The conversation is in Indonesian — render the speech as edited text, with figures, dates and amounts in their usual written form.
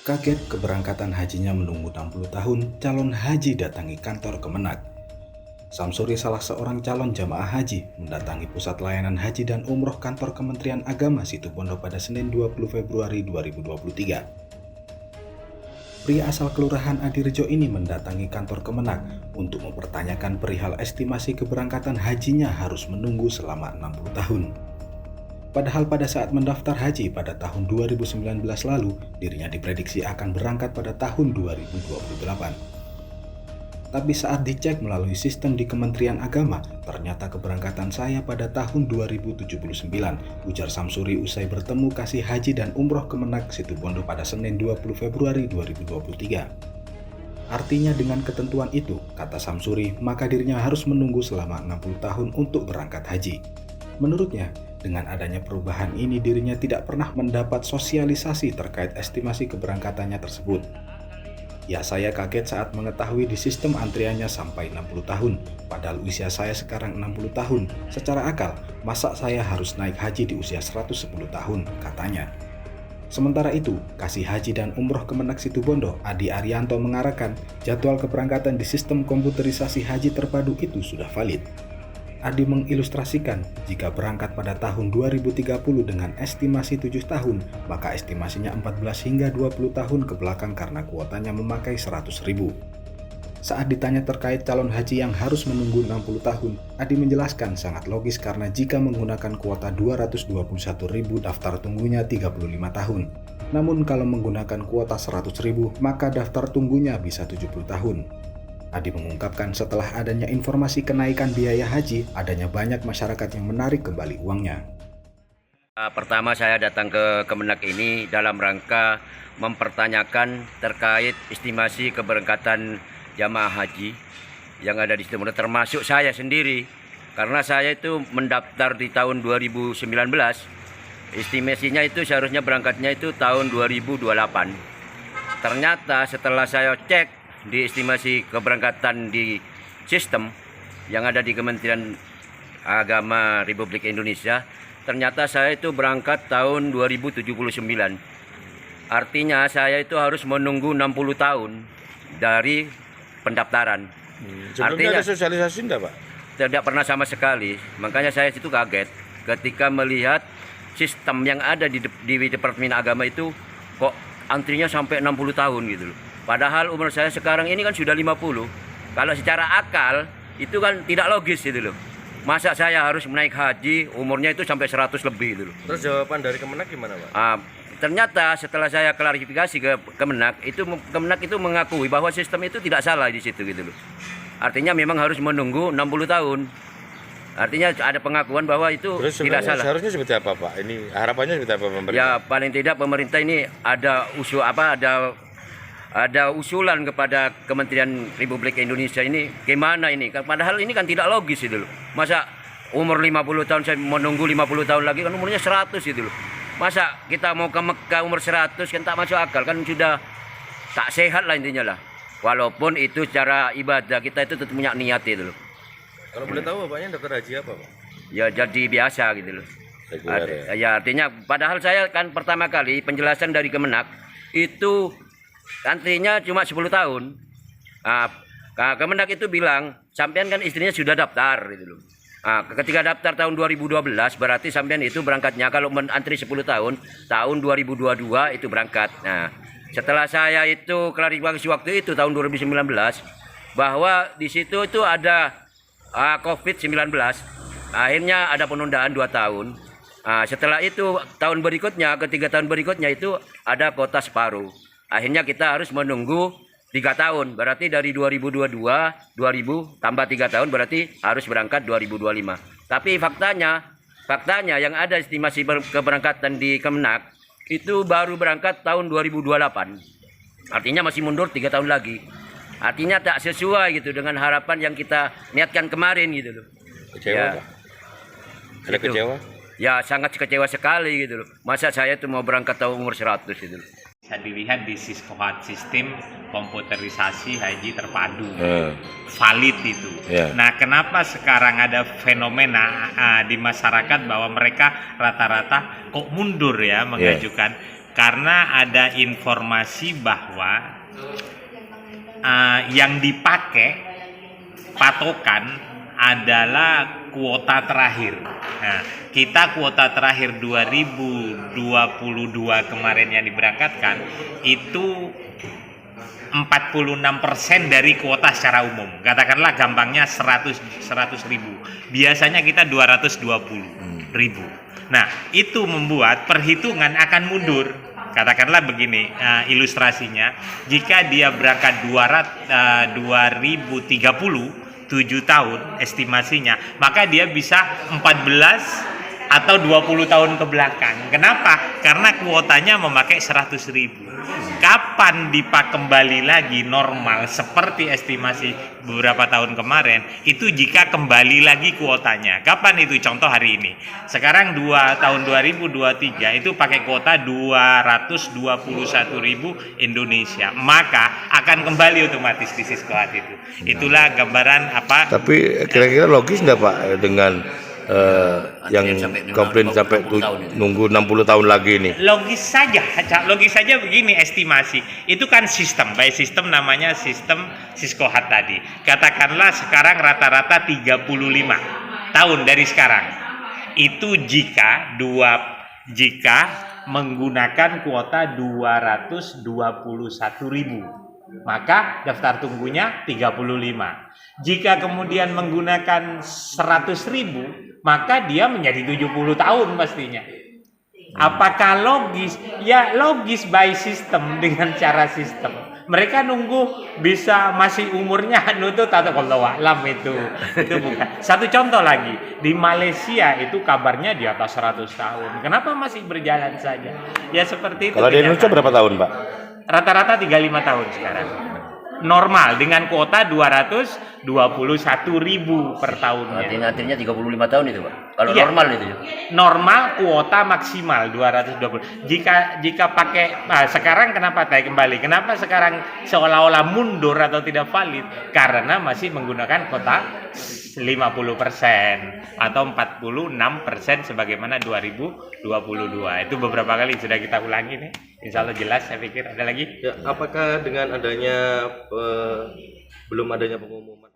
Kaget keberangkatan hajinya menunggu 60 tahun, calon haji datangi kantor Kemenak. Samsuri, salah seorang calon jamaah haji, mendatangi pusat layanan haji dan umroh kantor Kementerian Agama Situbondo pada Senin 20 Februari 2023. Pria asal Kelurahan Adirejo ini mendatangi kantor Kemenak untuk mempertanyakan perihal estimasi keberangkatan hajinya harus menunggu selama 60 tahun. Padahal pada saat mendaftar haji pada tahun 2019 lalu, dirinya diprediksi akan berangkat pada tahun 2028. Tapi saat dicek melalui sistem di Kementerian Agama, ternyata keberangkatan saya pada tahun 2079, ujar Samsuri usai bertemu kasih haji dan umroh Kemenak Situbondo pada Senin 20 Februari 2023. Artinya dengan ketentuan itu, kata Samsuri, maka dirinya harus menunggu selama 60 tahun untuk berangkat haji. Menurutnya, dengan adanya perubahan ini dirinya tidak pernah mendapat sosialisasi terkait estimasi keberangkatannya tersebut. Ya, saya kaget saat mengetahui di sistem antriannya sampai 60 tahun, padahal usia saya sekarang 60 tahun. Secara akal, masa saya harus naik haji di usia 110 tahun, katanya. Sementara itu, kasih haji dan umroh Kemenak Situbondo, Adi Arianto mengarahkan jadwal keberangkatan di sistem komputerisasi haji terpadu itu sudah valid. Adi mengilustrasikan jika berangkat pada tahun 2030 dengan estimasi 7 tahun, maka estimasinya 14 hingga 20 tahun ke belakang karena kuotanya memakai 100.000. Saat ditanya terkait calon haji yang harus menunggu 60 tahun, Adi menjelaskan sangat logis karena jika menggunakan kuota 221.000 daftar tunggunya 35 tahun. Namun kalau menggunakan kuota 100.000 maka daftar tunggunya bisa 70 tahun. Adi mengungkapkan setelah adanya informasi kenaikan biaya haji, adanya banyak masyarakat yang menarik kembali uangnya. Pertama saya datang ke Kemenak ini dalam rangka mempertanyakan terkait estimasi keberangkatan jamaah haji yang ada di Situbondo, termasuk saya sendiri. Karena saya itu mendaftar di tahun 2019, estimasinya itu seharusnya berangkatnya itu tahun 2028. Ternyata setelah saya cek di estimasi keberangkatan di sistem yang ada di Kementerian Agama Republik Indonesia, ternyata saya itu berangkat tahun 2079. Artinya saya itu harus menunggu 60 tahun dari pendaftaran. Sebelumnya ada sosialisasi enggak, Pak? Tidak pernah sama sekali. Makanya saya itu kaget ketika melihat sistem yang ada di Departemen Agama itu kok antrinya sampai 60 tahun gitu loh. Padahal umur saya sekarang ini kan sudah 50. Kalau secara akal itu kan tidak logis gitu loh. Masa saya harus menaik haji umurnya itu sampai 100 lebih gitu loh. Terus jawaban dari Kemenak gimana, Pak? Ternyata setelah saya klarifikasi ke Kemenak itu mengakui bahwa sistem itu tidak salah di situ gitu loh. Artinya memang harus menunggu 60 tahun. Artinya ada pengakuan bahwa itu terus tidak salah. Seharusnya seperti apa, Pak? Ini harapannya seperti apa pemerintah? Ya paling tidak pemerintah ini ada usulan kepada Kementerian Republik Indonesia ini gimana ini, padahal ini kan tidak logis itu loh. Masa umur 50 tahun saya menunggu 50 tahun lagi, kan umurnya 100 itu loh. Masa kita mau ke Mekah umur 100 kan tak masuk akal, kan sudah tak sehat lah intinya lah. Walaupun itu cara ibadah kita itu tetap punya niat itu loh. Kalau boleh tahu Bapaknya daftar haji apa, Pak? Ya jadi biasa gitu loh. Ya artinya padahal saya kan pertama kali penjelasan dari Kemenak itu antrinya cuma 10 tahun. Kemenak itu bilang, sampean kan istrinya sudah daftar gitu loh. Ketika daftar tahun 2012 berarti sampean itu berangkatnya kalau antri 10 tahun, tahun 2022 itu berangkat. Nah, setelah saya itu klarifikasi waktu itu tahun 2019 bahwa di situ itu ada COVID-19. Akhirnya ada penundaan 2 tahun. Setelah itu tahun berikutnya, ketiga tahun berikutnya itu ada kuota separuh. Akhirnya kita harus menunggu 3 tahun, berarti dari 2022, 2000 tambah 3 tahun berarti harus berangkat 2025. Tapi faktanya yang ada estimasi keberangkatan di Kemenak itu baru berangkat tahun 2028. Artinya masih mundur 3 tahun lagi. Artinya tak sesuai gitu dengan harapan yang kita niatkan kemarin gitu loh. Kecewa, ya, Pak? Ada gitu. Kecewa? Ya sangat kecewa sekali gitu loh. Masa saya itu mau berangkat tahun umur 100 gitu loh. Bisa dilihat di sistem komputerisasi haji terpadu, valid itu. Nah, kenapa sekarang ada fenomena di masyarakat bahwa mereka rata-rata kok mundur ya mengajukan? karena ada informasi bahwa yang dipakai patokan adalah kuota terakhir. Nah, kita kuota terakhir 2022 kemarin yang diberangkatkan itu 46% dari kuota secara umum. Katakanlah gampangnya 100 ribu. Biasanya kita 220 ribu. Nah, itu membuat perhitungan akan mundur. Katakanlah begini, ilustrasinya, jika dia berangkat 2030, 7 tahun estimasinya, maka dia bisa 14 atau 20 tahun ke belakang. Kenapa? Karena kuotanya memakai 100 ribu. Kapan kembali lagi normal seperti estimasi beberapa tahun kemarin, itu jika kembali lagi kuotanya. Kapan itu? Contoh hari ini. Sekarang tahun 2023 itu pakai kuota 221 ribu Indonesia. Maka akan kembali otomatis di Siskohat itu. Itulah gambaran apa. Tapi kira-kira logis nggak Pak dengan yang komplain sampai nunggu 60 tahun lagi ini? Logis saja begini estimasi. Itu kan sistem, by sistem namanya sistem Siskohat tadi. Katakanlah sekarang rata-rata 35 tahun dari sekarang. Itu jika menggunakan kuota 221 ribu. Maka daftar tunggunya 35. Jika kemudian menggunakan 100 ribu, maka dia menjadi 70 tahun pastinya. Apakah logis? Ya logis by sistem, dengan cara sistem. Mereka nunggu bisa masih umurnya nutut atau kalau alam itu bukan. Satu contoh lagi, di Malaysia itu kabarnya di atas 100 tahun. Kenapa masih berjalan saja? Ya seperti itu. Kalau di Indonesia berapa tahun Pak? Rata-rata 35 tahun sekarang. Normal dengan kuota 221 ribu per tahunnya. Artinya 35 tahun itu Pak. Kalau Iya. normal itu ya. Normal kuota maksimal 220. Jika pakai sekarang kenapa naik kembali? Kenapa sekarang seolah-olah mundur atau tidak valid? Karena masih menggunakan kuota 50% atau 46% sebagaimana 2022. Itu beberapa kali sudah kita ulangi nih. Insya Allah jelas, saya pikir. Ada lagi? Ya, apakah dengan adanya belum adanya pengumuman